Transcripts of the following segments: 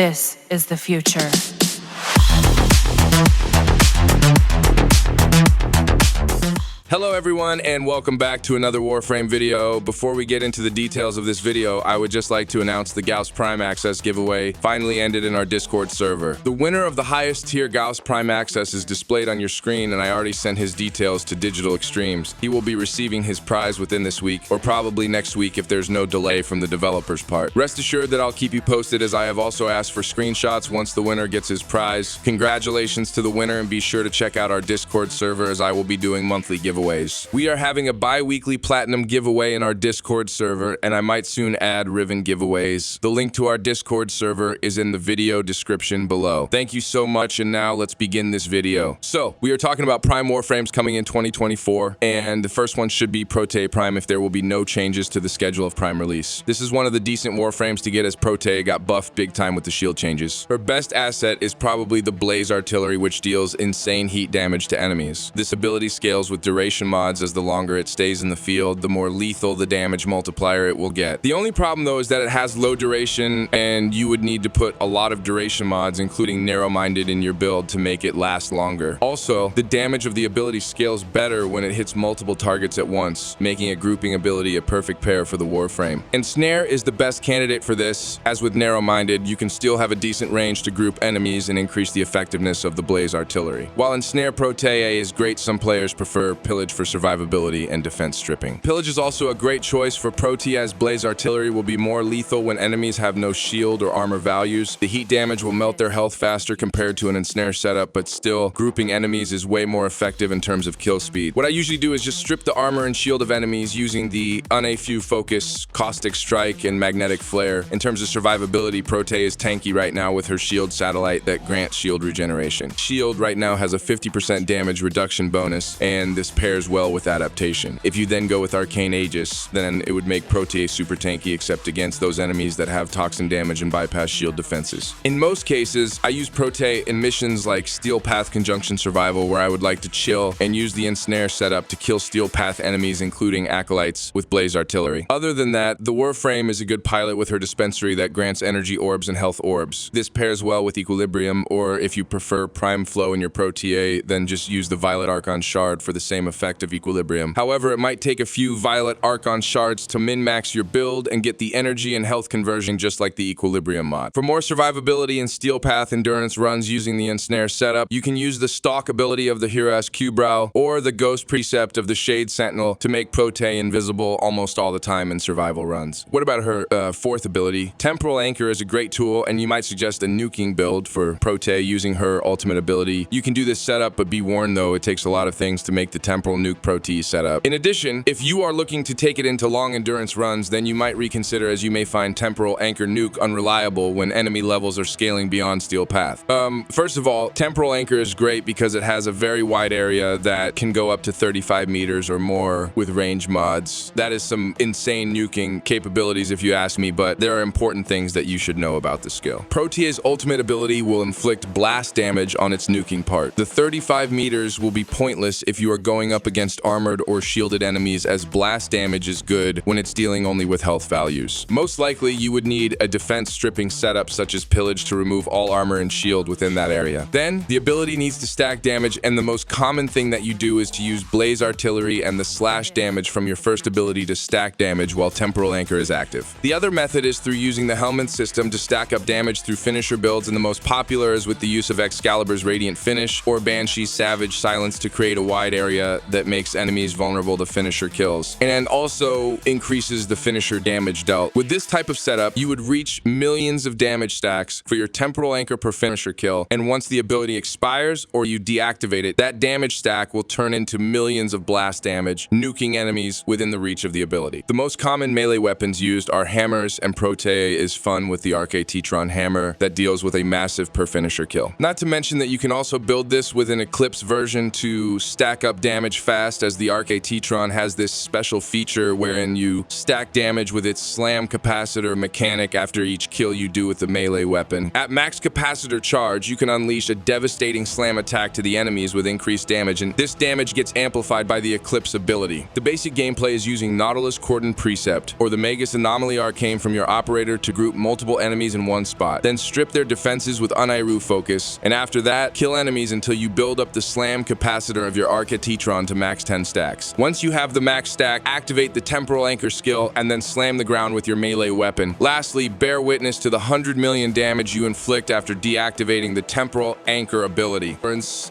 This is the future. Hello everyone, and welcome back to another Warframe video. Before we get into the details of this video, I would just like to announce the Gauss Prime Access giveaway finally ended in our Discord server. The winner of the highest tier Gauss Prime Access is displayed on your screen, and I already sent his details to Digital Extremes. He will be receiving his prize within this week, or probably next week if there's no delay from the developer's part. Rest assured that I'll keep you posted, as I have also asked for screenshots once the winner gets his prize. Congratulations to the winner, and be sure to check out our Discord server, as I will be doing monthly giveaways. We are having a bi-weekly platinum giveaway in our Discord server, and I might soon add Riven giveaways. The link to our Discord server is in the video description below. Thank you so much, and now let's begin this video. So, we are talking about Prime Warframes coming in 2024, and the first one should be Protea Prime if there will be no changes to the schedule of Prime release. This is one of the decent Warframes to get, as Protea got buffed big time with the shield changes. Her best asset is probably the Blaze Artillery, which deals insane heat damage to enemies. This ability scales with duration mods, as the longer it stays in the field, the more lethal the damage multiplier it will get. The only problem though is that it has low duration, and you would need to put a lot of duration mods, including narrow-minded, in your build to make it last longer. Also, the damage of the ability scales better when it hits multiple targets at once, making a grouping ability a perfect pair for the Warframe. Ensnare is the best candidate for this. As with narrow-minded, you can still have a decent range to group enemies and increase the effectiveness of the Blaze Artillery. While Ensnare Protea is great, some players prefer Pillage for survivability and defense stripping. Pillage is also a great choice for Protea, as Blaze Artillery will be more lethal when enemies have no shield or armor values. The heat damage will melt their health faster compared to an Ensnare setup, but still, grouping enemies is way more effective in terms of kill speed. What I usually do is just strip the armor and shield of enemies using the Unafu Focus, Caustic Strike, and Magnetic Flare. In terms of survivability, Protea is tanky right now with her shield satellite that grants shield regeneration. Shield right now has a 50% damage reduction bonus, and this pairs well with adaptation. If you then go with Arcane Aegis, then it would make Protea super tanky, except against those enemies that have toxin damage and bypass shield defenses. In most cases, I use Protea in missions like Steel Path Conjunction Survival, where I would like to chill and use the Ensnare setup to kill Steel Path enemies, including Acolytes, with Blaze Artillery. Other than that, the Warframe is a good pilot with her dispensary that grants energy orbs and health orbs. This pairs well with Equilibrium, or if you prefer Prime Flow in your Protea, then just use the Violet Archon Shard for the same effect of Equilibrium. However, it might take a few Violet Archon Shards to min-max your build and get the energy and health conversion just like the Equilibrium mod. For more survivability and Steel Path endurance runs using the Ensnare setup, you can use the Stalk ability of the Hiras Q-Brow or the Ghost Precept of the Shade Sentinel to make Protea invisible almost all the time in survival runs. What about her fourth ability? Temporal Anchor is a great tool, and you might suggest a nuking build for Protea using her ultimate ability. You can do this setup, but be warned though, it takes a lot of things to make the Temporal Nuke Protea setup. In addition, if you are looking to take it into long endurance runs, then you might reconsider, as you may find Temporal Anchor Nuke unreliable when enemy levels are scaling beyond Steel Path. First of all, Temporal Anchor is great because it has a very wide area that can go up to 35 meters or more with range mods. That is some insane nuking capabilities if you ask me, but there are important things that you should know about the skill. Protea's ultimate ability will inflict blast damage on its nuking part. The 35 meters will be pointless if you are going up against armored or shielded enemies, as blast damage is good when it's dealing only with health values. Most likely, you would need a defense stripping setup such as Pillage to remove all armor and shield within that area. Then, the ability needs to stack damage, and the most common thing that you do is to use Blaze Artillery and the slash damage from your first ability to stack damage while Temporal Anchor is active. The other method is through using the Helmet system to stack up damage through finisher builds, and the most popular is with the use of Excalibur's Radiant Finish or Banshee's Savage Silence to create a wide area that makes enemies vulnerable to finisher kills, and also increases the finisher damage dealt. With this type of setup, you would reach millions of damage stacks for your Temporal Anchor per finisher kill, and once the ability expires or you deactivate it, that damage stack will turn into millions of blast damage, nuking enemies within the reach of the ability. The most common melee weapons used are hammers, and Protea is fun with the Archaetetron hammer that deals with a massive per finisher kill. Not to mention that you can also build this with an Eclipse version to stack up damage damage fast, as the Arc-Tron has this special feature wherein you stack damage with its slam capacitor mechanic after each kill you do with the melee weapon. At max capacitor charge, you can unleash a devastating slam attack to the enemies with increased damage, and this damage gets amplified by the Eclipse ability. The basic gameplay is using Nautilus Cordon Precept, or the Magus Anomaly Arcane from your operator to group multiple enemies in one spot, then strip their defenses with Unairu Focus, and after that, kill enemies until you build up the slam capacitor of your Arc-Tron to max 10 stacks. Once you have the max stack, activate the Temporal Anchor skill, and then slam the ground with your melee weapon. Lastly, bear witness to the 100 million damage you inflict after deactivating the Temporal Anchor ability.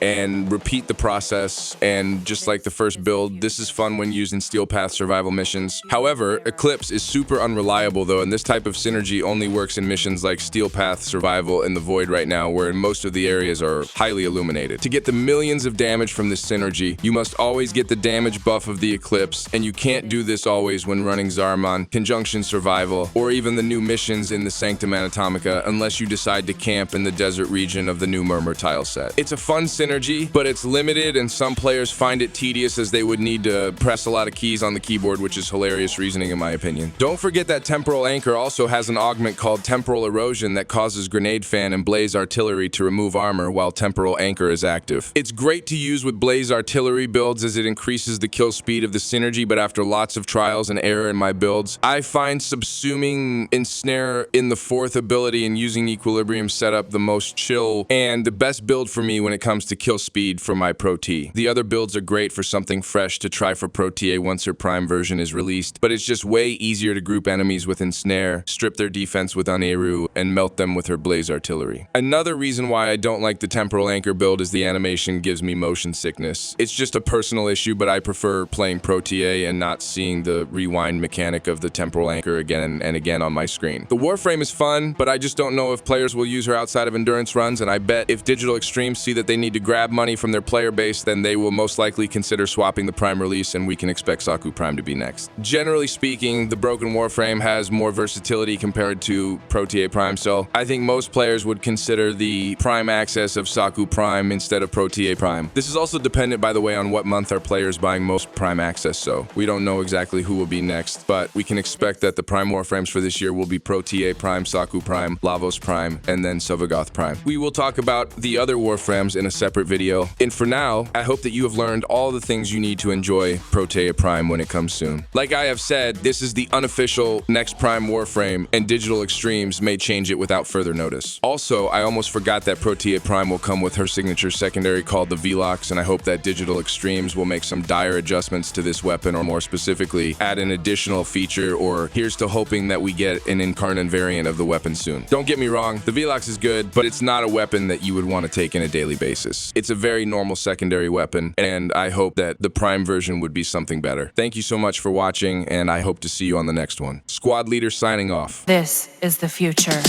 And repeat the process, and just like the first build, this is fun when used in Steel Path survival missions. However, Eclipse is super unreliable though, and this type of synergy only works in missions like Steel Path survival in the Void right now, where most of the areas are highly illuminated. To get the millions of damage from this synergy, you must always get the damage buff of the Eclipse, and you can't do this always when running Zarman, Conjunction Survival, or even the new missions in the Sanctum Anatomica, unless you decide to camp in the desert region of the new Murmur tile set. It's a fun synergy, but it's limited, and some players find it tedious as they would need to press a lot of keys on the keyboard, which is hilarious reasoning in my opinion. Don't forget that Temporal Anchor also has an augment called Temporal Erosion that causes Grenade Fan and Blaze Artillery to remove armor while Temporal Anchor is active. It's great to use with Blaze Artillery builds as it increases the kill speed of the synergy, but after lots of trials and error in my builds, I find subsuming Ensnare in the 4th ability and using Equilibrium setup the most chill and the best build for me when it comes to kill speed for my Pro T. The other builds are great for something fresh to try for Pro TA once her Prime version is released, but it's just way easier to group enemies with Ensnare, strip their defense with Unairu, and melt them with her Blaze Artillery. Another reason why I don't like the Temporal Anchor build is the animation gives me motion sickness. It's just a personal issue, but I prefer playing Pro TA and not seeing the rewind mechanic of the Temporal Anchor again and again on my screen. The Warframe is fun, but I just don't know if players will use her outside of endurance runs, and I bet if Digital Extremes see that they need to grab money from their player base, then they will most likely consider swapping the Prime release, and we can expect Saku Prime to be next. Generally speaking, the Broken Warframe has more versatility compared to Pro TA Prime, so I think most players would consider the Prime access of Saku Prime instead of Pro TA Prime. This is also dependent, by the way, on what month our players buying most Prime access, so we don't know exactly who will be next, but we can expect that the Prime Warframes for this year will be Pro TA Prime, Saku Prime, Lavos Prime, and then Sovagoth Prime. We will talk about the other Warframes in a separate video, and for now, I hope that you have learned all the things you need to enjoy Pro TA Prime when it comes soon. Like I have said, this is the unofficial next Prime Warframe, and Digital Extremes may change it without further notice. Also, I almost forgot that Pro TA Prime will come with her signature secondary called the Velox, and I hope that Digital Extremes will make some dire adjustments to this weapon, or more specifically, add an additional feature, or here's to hoping that we get an incarnate variant of the weapon soon. Don't get me wrong, the Velox is good, but it's not a weapon that you would want to take in a daily basis. It's a very normal secondary weapon, and I hope that the Prime version would be something better. Thank you so much for watching, and I hope to see you on the next one. Squad Leader signing off. This is the future.